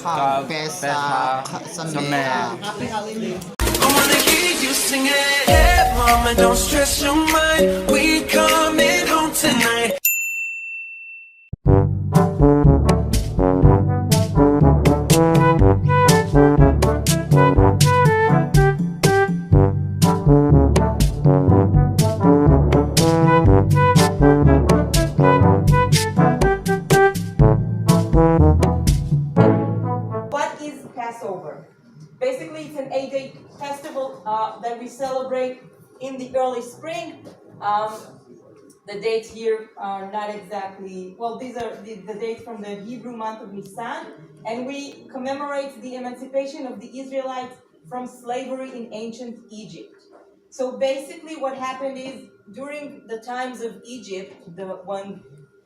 Chag Pesach Sameach. Happy holiday. I wanna hear you sing it. Hey, mama, don't stress your mind. We coming home tonight. What is Passover? Basically, it's an 8-day festival that we celebrate in the early spring. The dates here are not exactly, well, these are the dates from the Hebrew month of Nisan, and we commemorate the emancipation of the Israelites from slavery in ancient Egypt. So basically what happened is, during the times of Egypt,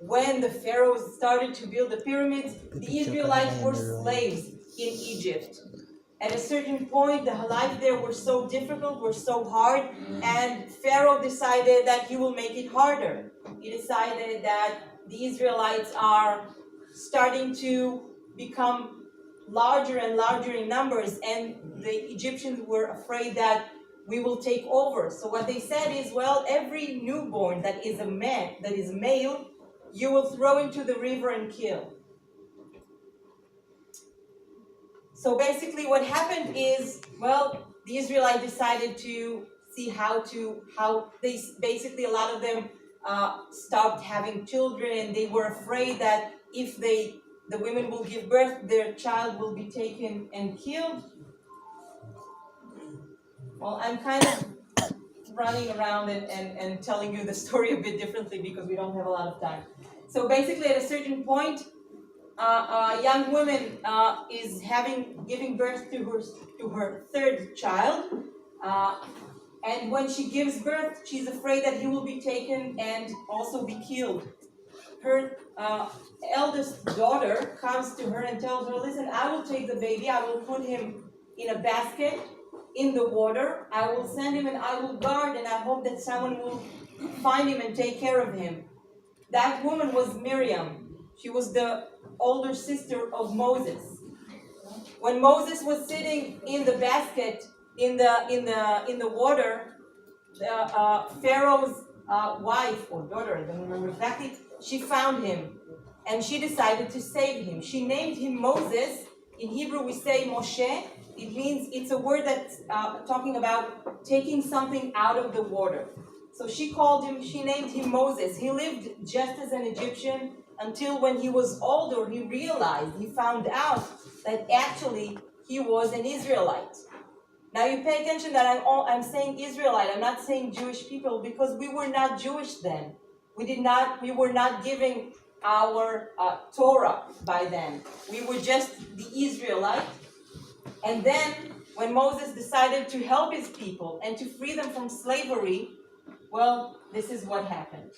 when the pharaohs started to build the pyramids, the Israelites were slaves in Egypt. At a certain point, the life there were so difficult, were so hard, and Pharaoh decided that he will make it harder. He decided that the Israelites are starting to become larger and larger in numbers, and the Egyptians were afraid that we will take over. So what they said is, well, every newborn that is a man, that is male, you will throw into the river and kill. So basically what happened is, well, the Israelites decided to see how they, basically a lot of them stopped having children, and they were afraid that if the women will give birth, their child will be taken and killed. Well, I'm kind of running around and telling you the story a bit differently because we don't have a lot of time. So basically at a certain point, a young woman is giving birth to her third child, and when she gives birth, she's afraid that he will be taken and also be killed. Her eldest daughter comes to her and tells her, listen, I will take the baby, I will put him in a basket in the water, I will send him and I will guard, and I hope that someone will find him and take care of him. That woman was Miriam. She was the older sister of Moses. When Moses was sitting in the basket in the water, Pharaoh's wife or daughter, I don't remember exactly, she found him and she decided to save him. She named him Moses. In Hebrew we say Moshe. It means, it's a word that's talking about taking something out of the water. So she named him Moses. He lived just as an Egyptian until when he was older, he found out that actually he was an Israelite. Now you pay attention that I'm saying Israelite, I'm not saying Jewish people, because we were not Jewish then. We were not giving our Torah by then. We were just the Israelite. And then when Moses decided to help his people and to free them from slavery, well, this is what happened.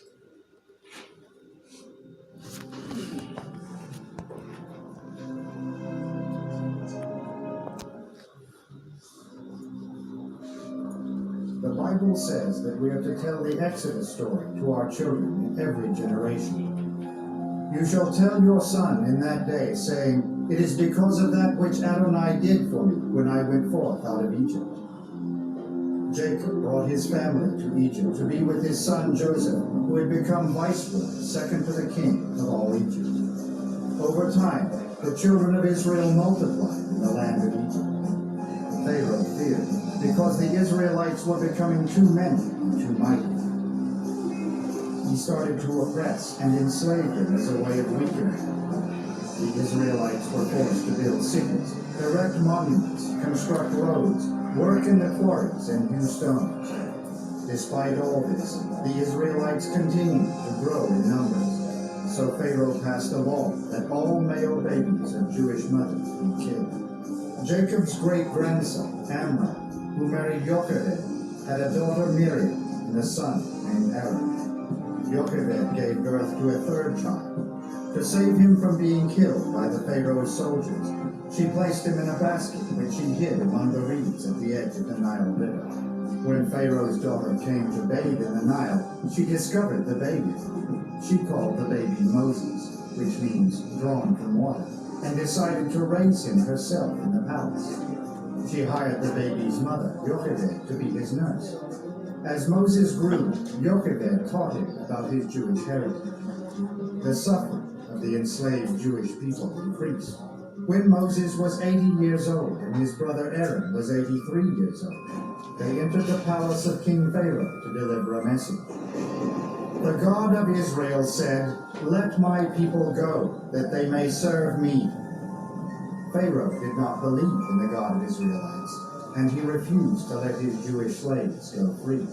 The Bible says that we are to tell the Exodus story to our children in every generation. You shall tell your son in that day, saying, it is because of that which Adonai did for me when I went forth out of Egypt. Jacob brought his family to Egypt to be with his son Joseph, who had become viceroy, second to the king of all Egypt. Over time, the children of Israel multiplied in the land of Egypt. Pharaoh feared, because the Israelites were becoming too many and too mighty. He started to oppress and enslave them as a way of weakening them. The Israelites were forced to build cities, erect monuments, construct roads, work in the quarries, and hew stones. Despite all this, the Israelites continued to grow in numbers. So Pharaoh passed a law that all male babies of Jewish mothers be killed. Jacob's great-grandson, Amram, who married Jochebed, had a daughter Miriam and a son named Aaron. Jochebed gave birth to a third child. To save him from being killed by the Pharaoh's soldiers, she placed him in a basket which she hid among the reeds at the edge of the Nile River. When Pharaoh's daughter came to bathe in the Nile, she discovered the baby. She called the baby Moses, which means drawn from water. and decided to raise him herself in the palace. She hired the baby's mother, Yocheved, to be his nurse. As Moses grew, Yocheved taught him about his Jewish heritage. The suffering of the enslaved Jewish people increased. When Moses was 80 years old and his brother Aaron was 83 years old, they entered the palace of King Pharaoh to deliver a message. The God of Israel said, "Let my people go, that they may serve me." Pharaoh did not believe in the God of Israelites, and he refused to let his Jewish slaves go free.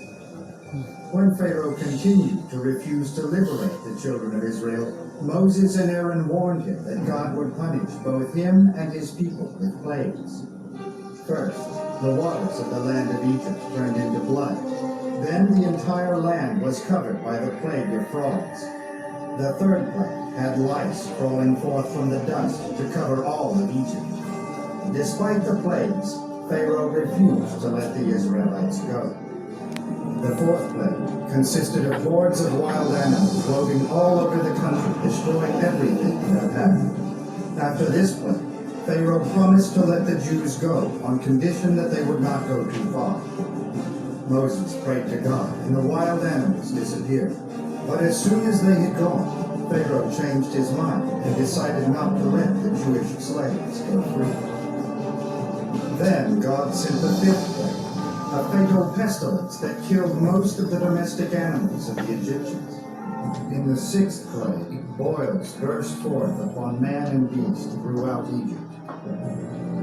When Pharaoh continued to refuse to liberate the children of Israel, Moses and Aaron warned him that God would punish both him and his people with plagues. First, the waters of the land of Egypt turned into blood. Then the entire land was covered by the plague of frogs. The third plague had lice crawling forth from the dust to cover all of Egypt. Despite the plagues, Pharaoh refused to let the Israelites go. The fourth plague consisted of hordes of wild animals roving all over the country, destroying everything in their path. After this plague, Pharaoh promised to let the Jews go on condition that they would not go too far. Moses prayed to God, and the wild animals disappeared. But as soon as they had gone, Pharaoh changed his mind and decided not to let the Jewish slaves go free. Then God sent the fifth plague, a fatal pestilence that killed most of the domestic animals of the Egyptians. In the sixth plague, boils burst forth upon man and beast throughout Egypt.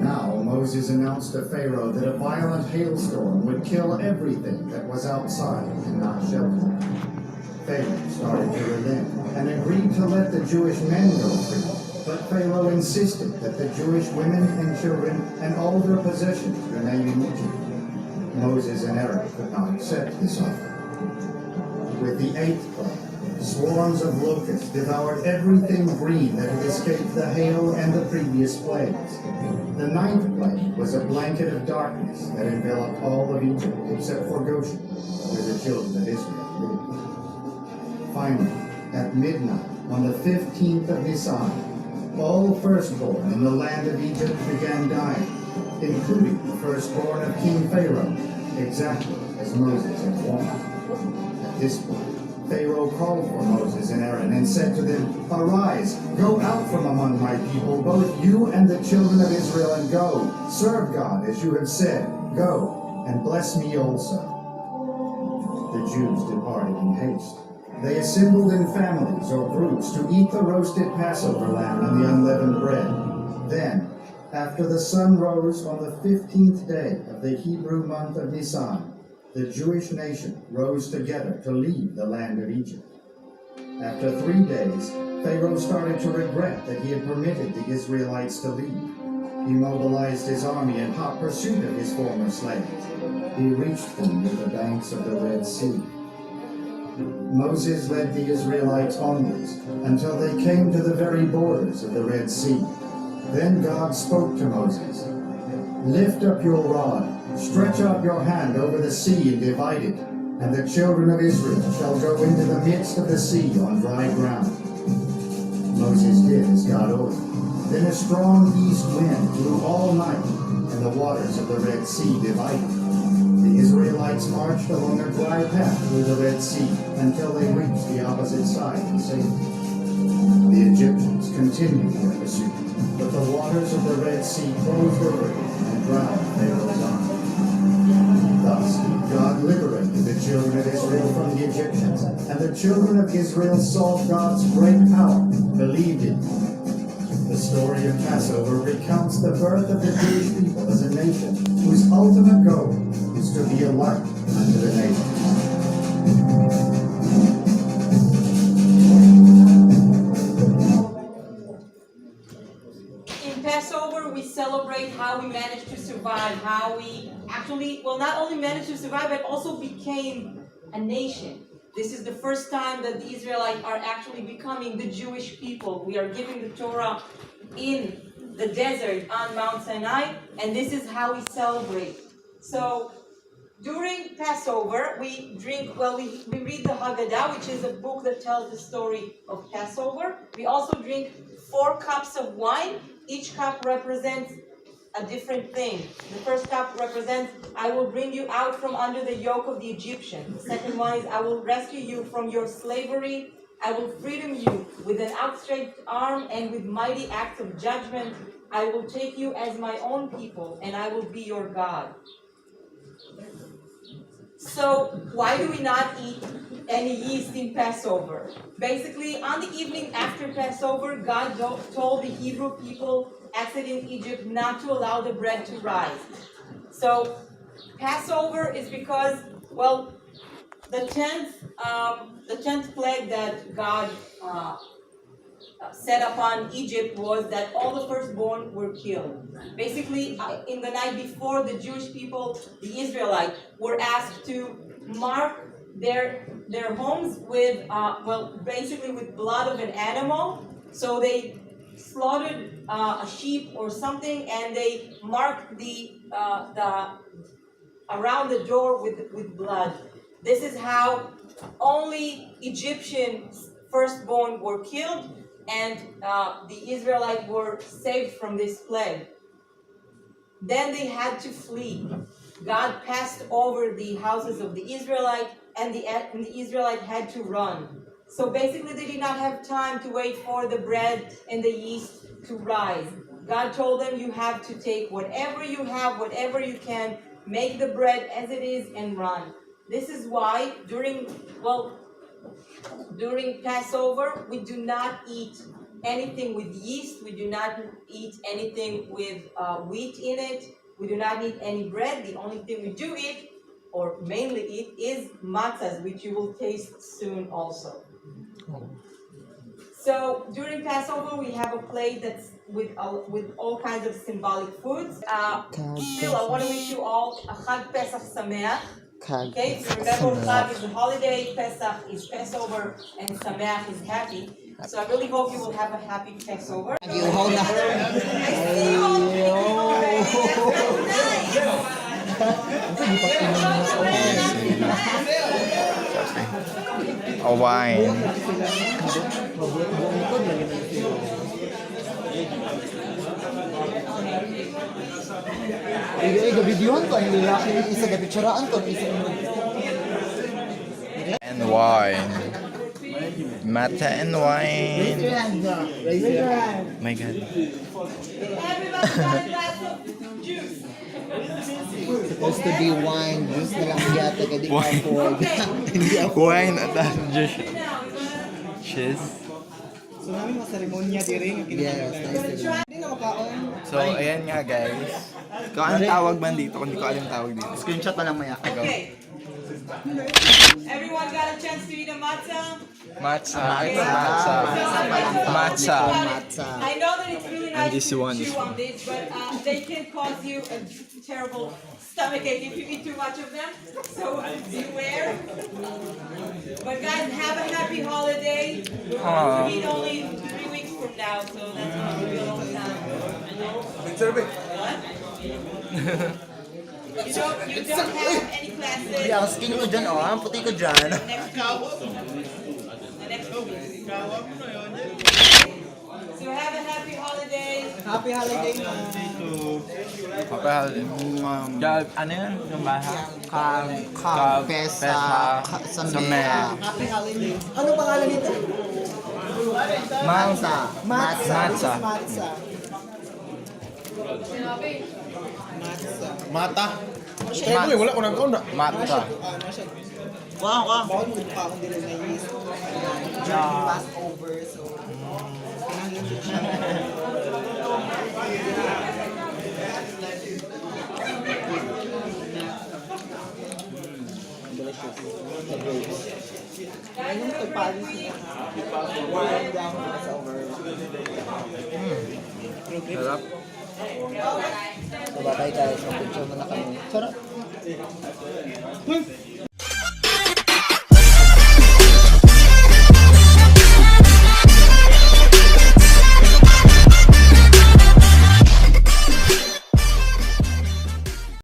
Now Moses announced to Pharaoh that a violent hailstorm would kill everything that was outside and not sheltered. Pharaoh started to relent and agreed to let the Jewish men go free, but Pharaoh insisted that the Jewish women and children and all their possessions remain in Egypt. Moses and Aaron could not accept this offer. With the eighth plague, swarms of locusts devoured everything green that had escaped the hail and the previous plagues. The ninth plague was a blanket of darkness that enveloped all of Egypt except for Goshen, where the children of Israel lived. Finally, at midnight, on the 15th of Nisan, all firstborn in the land of Egypt began dying, including the firstborn of King Pharaoh, exactly as Moses had warned. At this point, Pharaoh called for Moses and Aaron and said to them, "Arise, go out from among my people, both you and the children of Israel, and go, serve God as you have said. Go, and bless me also." The Jews departed in haste. They assembled in families or groups to eat the roasted Passover lamb and the unleavened bread. Then, after the sun rose on the 15th day of the Hebrew month of Nisan, the Jewish nation rose together to leave the land of Egypt. After 3 days, Pharaoh started to regret that he had permitted the Israelites to leave. He mobilized his army in hot pursuit of his former slaves. He reached them near the banks of the Red Sea. Moses led the Israelites onwards until they came to the very borders of the Red Sea. Then God spoke to Moses, "Lift up your rod, stretch out your hand over the sea and divide it, and the children of Israel shall go into the midst of the sea on dry ground." Moses did as God ordered. Then a strong east wind blew all night, and the waters of the Red Sea divided. The Israelites marched along a dry path through the Red Sea until they reached the opposite side in safety. The Egyptians continued their pursuit, but the waters of the Red Sea closed over it and drowned Pharaoh's army. Thus, God liberated the children of Israel from the Egyptians, and the children of Israel saw God's great power, believed in him. The story of Passover recounts the birth of the Jewish people as a nation whose ultimate goal is to be a light unto the nations. In Passover, we celebrate how we managed to survive, how we actually, well, not only managed to survive, but also became a nation. This is the first time that the Israelites are actually becoming the Jewish people. We are giving the Torah in the desert on Mount Sinai, and this is how we celebrate. So during Passover, we drink, well, we read the Haggadah, which is a book that tells the story of Passover. We also drink 4 cups of wine, Each cup represents a different thing. The first cup represents, I will bring you out from under the yoke of the Egyptians. The second one is, I will rescue you from your slavery. I will freedom you with an outstretched arm and with mighty acts of judgment. I will take you as my own people, and I will be your God. So why do we not eat any yeast in Passover? Basically, on the evening after Passover, God told the Hebrew people exiting Egypt not to allow the bread to rise. So Passover is because, well, the 10th plague that God set upon Egypt was that all the firstborn were killed. Basically, in the night before, the Jewish people, the Israelites, were asked to mark their homes with, basically with blood of an animal. So they slaughtered a sheep or something, and they marked the around the door with blood. This is how only Egyptian firstborn were killed, and the Israelites were saved from this plague. Then they had to flee. God passed over the houses of the Israelites, and the Israelites had to run. So basically, they did not have time to wait for the bread and the yeast to rise. God told them, you have to take whatever you have, whatever you can, make the bread as it is, and run. This is why during Passover, we do not eat anything with yeast. We do not eat anything with wheat in it. We do not eat any bread. The only thing we do eat, or mainly eat, is matzahs, which you will taste soon also. So during Passover, we have a plate that's with all kinds of symbolic foods. Still, I want to wish you all a Chag Pesach Sameach. Okay, so remember, Chag is the holiday, Pesach is Passover, and Sameach is happy. So I really hope you will have a happy Passover. I see you all A wine. And wine. Matzah and wine. My God. Everybody got a glass of juice. Supposed to be wine, juice na lang yata kaya di Wine. afford. Hindi afford. Wine at that juice. Cheese. So namin mga seremonya diri nga kinahanglan. Hindi na makaon. So, ayan nga guys. Kung anong tawag man dito, kung di ko alam yung tawag dito. Screenshot na lang maya. Okay. Everyone got a chance to eat a matzah? Matzah. Okay. Matzah. Matzah. Matzah. I know that it's really nice this to one. chew on this, but they can cause you a terrible stomachache if you eat too much of them. So beware. But guys, have a happy holiday. We're going to meet only 3 weeks from now, so that's not going to be a long time. What? You don't have any classes. Hindi, ang skin ko dyan, oh. Ang puti ko dyan. The next 2 weeks. So have a happy holiday. Happy holiday, Kapal. Ano yan? Yung baha? Chag Pesach Sameach. Happy holiday. Ano pangalan nito? Matzah. Matzah. Matzah. Mata. Wala ko nang kauna. Matzah. Wow. Bawal mo pa akong dili na yeast. Passover, so. Sarap. So, bye guys. Mag-picture mo na kami. Sarap.